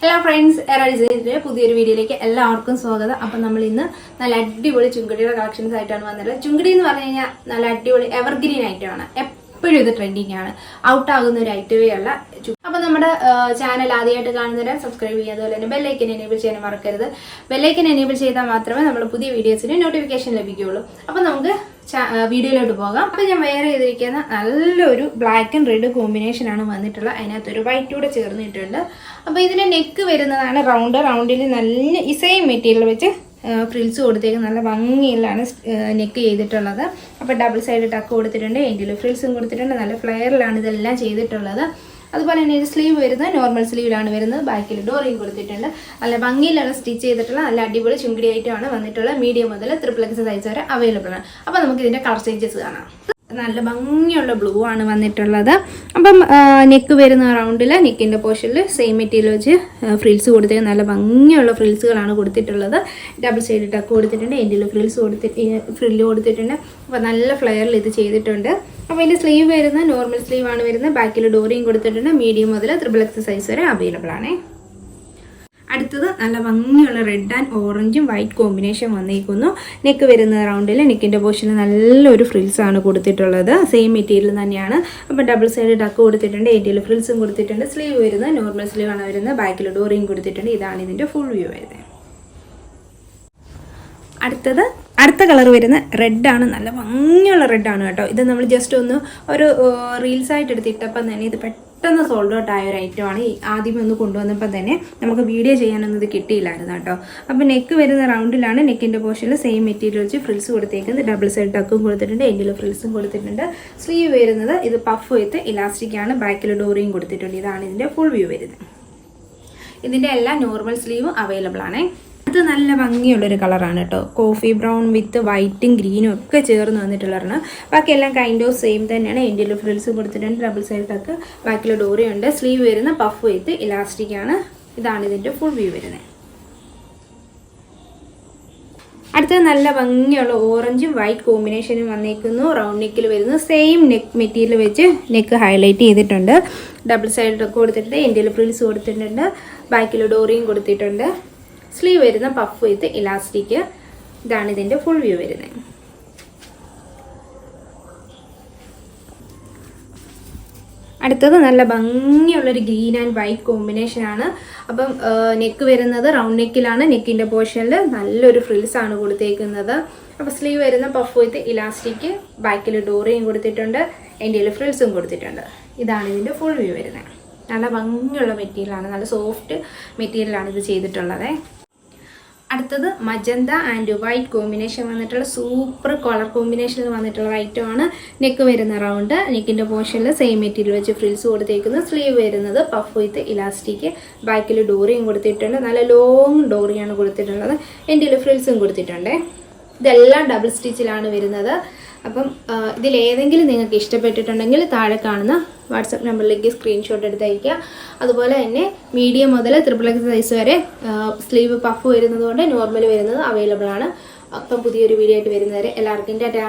Hello friends, പുതിയൊരു വീഡിയോയിലേക്ക് എല്ലാവർക്കും സ്വാഗതം. അപ്പോൾ നമ്മൾ ഇന്ന് നല്ല അടിപൊളി ചുങ്കടിയുടെ കളക്ഷൻസ് ആയിട്ടാണ് വന്നത്. ചുങ്കടി എന്ന് പറഞ്ഞു കഴിഞ്ഞാൽ നല്ല അടിപൊളി എവർഗ്രീൻ ഐറ്റമാണ്. എപ്പോഴും ഇത് ട്രെൻഡിങ് ആണ്. ഔട്ട് ആകുന്ന ഒരു ഐറ്റമേ അല്ല. അപ്പോൾ നമ്മുടെ ചാനൽ ആദ്യമായിട്ട് കാണുന്നവരെ സബ്സ്ക്രൈബ് ചെയ്യുക, അതുപോലെ തന്നെ ബെല്ലൈക്കൻ എനേബിൾ ചെയ്യാൻ മറക്കരുത്. ബെല്ലൈക്കൻ എനേബിൾ ചെയ്താൽ മാത്രമേ നമ്മുടെ പുതിയ വീഡിയോസിന് നോട്ടിഫിക്കേഷൻ ലഭിക്കുകയുള്ളൂ. അപ്പോൾ നമുക്ക് വീഡിയോയിലോട്ട് പോകാം. അപ്പോൾ ഞാൻ വെയർ ചെയ്തിരിക്കുന്ന നല്ലൊരു ബ്ലാക്ക് ആൻഡ് റെഡ് കോമ്പിനേഷൻ ആണ് വന്നിട്ടുള്ളത്. അതിനകത്തൊരു വൈറ്റ് കൂടെ ചേർന്നിട്ടുണ്ട്. അപ്പോൾ ഇതിൻ്റെ നെക്ക് വരുന്നതാണ് റൗണ്ടിൽ നല്ല ഈ സെയിം മെറ്റീരിയൽ വെച്ച് ഫ്രിൽസ് കൊടുത്തേക്ക് നല്ല ഭംഗിയിലാണ് നെക്ക് ചെയ്തിട്ടുള്ളത്. അപ്പോൾ ഡബിൾ സൈഡ് ടക്ക് കൊടുത്തിട്ടുണ്ട്, എൻഡിൽ ഫ്രിൽസും കൊടുത്തിട്ടുണ്ട്. നല്ല ഫ്ലെയറിലാണ് ഇതെല്ലാം ചെയ്തിട്ടുള്ളത്. അതുപോലെ തന്നെ ഇത് സ്ലീവ് വരുന്നത് നോർമൽ സ്ലീവിലാണ് വരുന്നത്. ബാക്കിൽ ഡോറിയും കൊടുത്തിട്ടുണ്ട്. നല്ല ഭംഗിയിലാണ് സ്റ്റിച്ച് ചെയ്തിട്ടുള്ള നല്ല അടിപൊളി ചുങ്കടി ഐറ്റമാണ് വന്നിട്ടുള്ളത്. മീഡിയം മുതൽ XXX സൈസ് വരെ അവൈലബിൾ ആണ്. അപ്പോൾ നമുക്ക് ഇതിൻ്റെ കളർ ചേഞ്ചസ് കാണാം. നല്ല ഭംഗിയുള്ള ബ്ലൂ ആണ് വന്നിട്ടുള്ളത്. അപ്പം നെക്ക് വരുന്ന റൗണ്ടിൽ നെക്കിൻ്റെ പോർഷനിൽ സെയിം മെറ്റീരിയൽ വെച്ച് ഫ്രിൽസ് കൊടുത്തത് നല്ല ഭംഗിയുള്ള ഫ്രിൽസുകളാണ് കൊടുത്തിട്ടുള്ളത്. ഡബിൾ സൈഡ് ടക്ക് കൊടുത്തിട്ടുണ്ട്, എൻഡിൽ ഫ്രില്ല് കൊടുത്തിട്ടുണ്ട്. അപ്പോൾ നല്ല ഫ്ലെയറിൽ ഇത് ചെയ്തിട്ടുണ്ട്. അപ്പോൾ ഇതിൻ്റെ സ്ലീവ് വരുന്നത് നോർമൽ സ്ലീവ് ആണ് വരുന്നത്. ബാക്കിൽ ഡോറിയും കൊടുത്തിട്ടുണ്ട്. മീഡിയം മുതൽ XXX സൈസ് വരെ അവൈലബിൾ ആണ്. അടുത്തത് നല്ല ഭംഗിയുള്ള റെഡ് ആൻഡ് ഓറഞ്ചും വൈറ്റ് കോമ്പിനേഷൻ വന്നിരിക്കുന്നു. നെക്ക് വരുന്ന റൗണ്ടിൽ നെക്കിൻ്റെ പോർഷനിൽ നല്ലൊരു ഫ്രിൽസാണ് കൊടുത്തിട്ടുള്ളത്. സെയിം മെറ്റീരിയൽ തന്നെയാണ്. അപ്പോൾ ഡബിൾ സൈഡ് ടക്ക് കൊടുത്തിട്ടുണ്ട്, എൻഡിൽ ഫ്രിൽസും കൊടുത്തിട്ടുണ്ട്. സ്ലീവ് വരുന്നത് നോർമൽ സ്ലീവ് ആണ് വരുന്നത്. ബാക്കിൽ ഡോറിയും കൊടുത്തിട്ടുണ്ട്. ഇതാണ് ഇതിൻ്റെ ഫുൾ വ്യൂ വരുന്നത്. അടുത്ത കളർ വരുന്ന റെഡാണ്. നല്ല ഭംഗിയുള്ള റെഡാണ് കേട്ടോ. ഇത് നമ്മൾ ജസ്റ്റ് ഒന്ന് ഒരു റീൽസായിട്ട് എടുത്തിട്ടപ്പം തന്നെ ഇത് പെട്ടെന്ന് സോൾഡ് ഔട്ട് ആയ ഒരു ഐറ്റമാണ്. ആദ്യമേ ഒന്ന് കൊണ്ടുവന്നപ്പോൾ തന്നെ നമുക്ക് വീഡിയോ ചെയ്യാനൊന്നും ഇത് കിട്ടിയില്ലായിരുന്നു കേട്ടോ. അപ്പോൾ നെക്ക് വരുന്ന റൗണ്ടിലാണ് നെക്കിൻ്റെ പോർഷനിൽ സെയിം മെറ്റീരിയൽ വെച്ച് ഫ്രിൽസ് കൊടുത്തേക്കുന്നത്. ഡബിൾ സൈഡ് ടക്കും കൊടുത്തിട്ടുണ്ട്, എൻഡിൽ ഫ്രിൽസും കൊടുത്തിട്ടുണ്ട്. സ്ലീവ് വരുന്നത് ഇത് പഫ് വിത്ത് ഇലാസ്റ്റിക്കാണ്. ബാക്കിൽ ഡോറിയും കൊടുത്തിട്ടുണ്ട്. ഇതാണ് ഇതിൻ്റെ ഫുൾ വ്യൂ വരുന്നത്. ഇതിൻ്റെ എല്ലാ നോർമൽ സ്ലീവും അവൈലബിൾ ആണ്. ഇത് നല്ല ഭംഗിയുള്ളൊരു കളറാണ് കേട്ടോ. കോഫി ബ്രൗൺ വിത്ത് വൈറ്റും ഗ്രീനും ഒക്കെ ചേർന്ന് വന്നിട്ടുള്ളതാണ്. ബാക്കിയെല്ലാം കൈൻഡ് ഓഫ് സെയിം തന്നെയാണ്. എൻഡിൽ ഫ്രിൽസ് കൊടുത്തിട്ടുണ്ട്, ഡബിൾ സൈഡ് ടക്ക്, ബാക്കിൽ ഡോറിയുണ്ട്. സ്ലീവ് വരുന്ന പഫ് വിത്ത് ഇലാസ്റ്റിക്കാണ്. ഇതാണ് ഇതിൻ്റെ ഫുൾ വ്യൂ വരുന്നത്. അടുത്തത് നല്ല ഭംഗിയുള്ള ഓറഞ്ചും വൈറ്റ് കോമ്പിനേഷനും വന്നിരിക്കുന്നു. റൗണ്ട് നെക്കിൽ വരുന്നു. സെയിം നെക്ക് മെറ്റീരിയൽ വെച്ച് നെക്ക് ഹൈലൈറ്റ് ചെയ്തിട്ടുണ്ട്. ഡബിൾ സൈഡ് ടക്ക് കൊടുത്തിട്ടുണ്ട്, എൻഡിൽ ഫ്രിൽസ് കൊടുത്തിട്ടുണ്ട്. ബാക്കിൽ ഡോറിയും കൊടുത്തിട്ടുണ്ട്. സ്ലീവ് വരുന്ന പഫ് വിത്ത് ഇലാസ്റ്റിക്. ഇതാണ് ഇതിൻ്റെ ഫുൾ വ്യൂ വരുന്നത്. അടുത്തത് നല്ല ഭംഗിയുള്ളൊരു ഗ്രീൻ ആൻഡ് വൈറ്റ് കോമ്പിനേഷനാണ്. അപ്പം നെക്ക് വരുന്നത് റൗണ്ട് നെക്കിലാണ്. നെക്കിൻ്റെ പോർഷനിൽ നല്ലൊരു ഫ്രിൽസാണ് കൊടുത്തേക്കുന്നത്. അപ്പോൾ സ്ലീവ് വരുന്ന പഫ് വിത്ത് ഇലാസ്റ്റിക്. ബാക്കിൽ ഡോറിയും കൊടുത്തിട്ടുണ്ട്, എൻഡിൽ ഫ്രിൽസും കൊടുത്തിട്ടുണ്ട്. ഇതാണ് ഇതിൻ്റെ ഫുൾ വ്യൂ വരുന്നത്. നല്ല ഭംഗിയുള്ള മെറ്റീരിയലാണ്. നല്ല സോഫ്റ്റ് മെറ്റീരിയലാണ് ഇത് ചെയ്തിട്ടുള്ളത്. അടുത്തത് മജന്ത ആൻഡ് വൈറ്റ് കോമ്പിനേഷൻ വന്നിട്ടുള്ള സൂപ്പർ കളർ കോമ്പിനേഷനിൽ വന്നിട്ടുള്ള ഐറ്റമാണ്. നെക്ക് വരുന്ന റൗണ്ട്, നെക്കിൻ്റെ പോർഷനിൽ സെയിം മെറ്റീരിയൽ വെച്ച് ഫ്രിൽസ് കൊടുത്തേക്കുന്നു. സ്ലീവ് വരുന്നത് പഫ് വിത്ത് ഇലാസ്റ്റിക്. ബാക്കിൽ ഡോറിയും കൊടുത്തിട്ടുണ്ട്. നല്ല ലോങ് ഡോറിയാണ് കൊടുത്തിട്ടുള്ളത്. എൻഡിൽ ഫ്രിൽസും കൊടുത്തിട്ടുണ്ട്. ഇതെല്ലാം ഡബിൾ സ്റ്റിച്ചിലാണ് വരുന്നത്. അപ്പം ഇതിലേതെങ്കിലും നിങ്ങൾക്ക് ഇഷ്ടപ്പെട്ടിട്ടുണ്ടെങ്കിൽ താഴെ കാണുന്ന വാട്സപ്പ് നമ്പറിലേക്ക് സ്ക്രീൻഷോട്ട് എടുത്ത് അയയ്ക്കുക. അതുപോലെ തന്നെ മീഡിയം മുതൽ XXX സൈസ് വരെ സ്ലീവ് പഫ് വരുന്നത് കൊണ്ട് നോർമൽ വരുന്നത് അവൈലബിൾ ആണ്. അപ്പം പുതിയൊരു വീഡിയോ ആയിട്ട് വരുന്നവരെ എല്ലാവർക്കും ടാറ്റാ.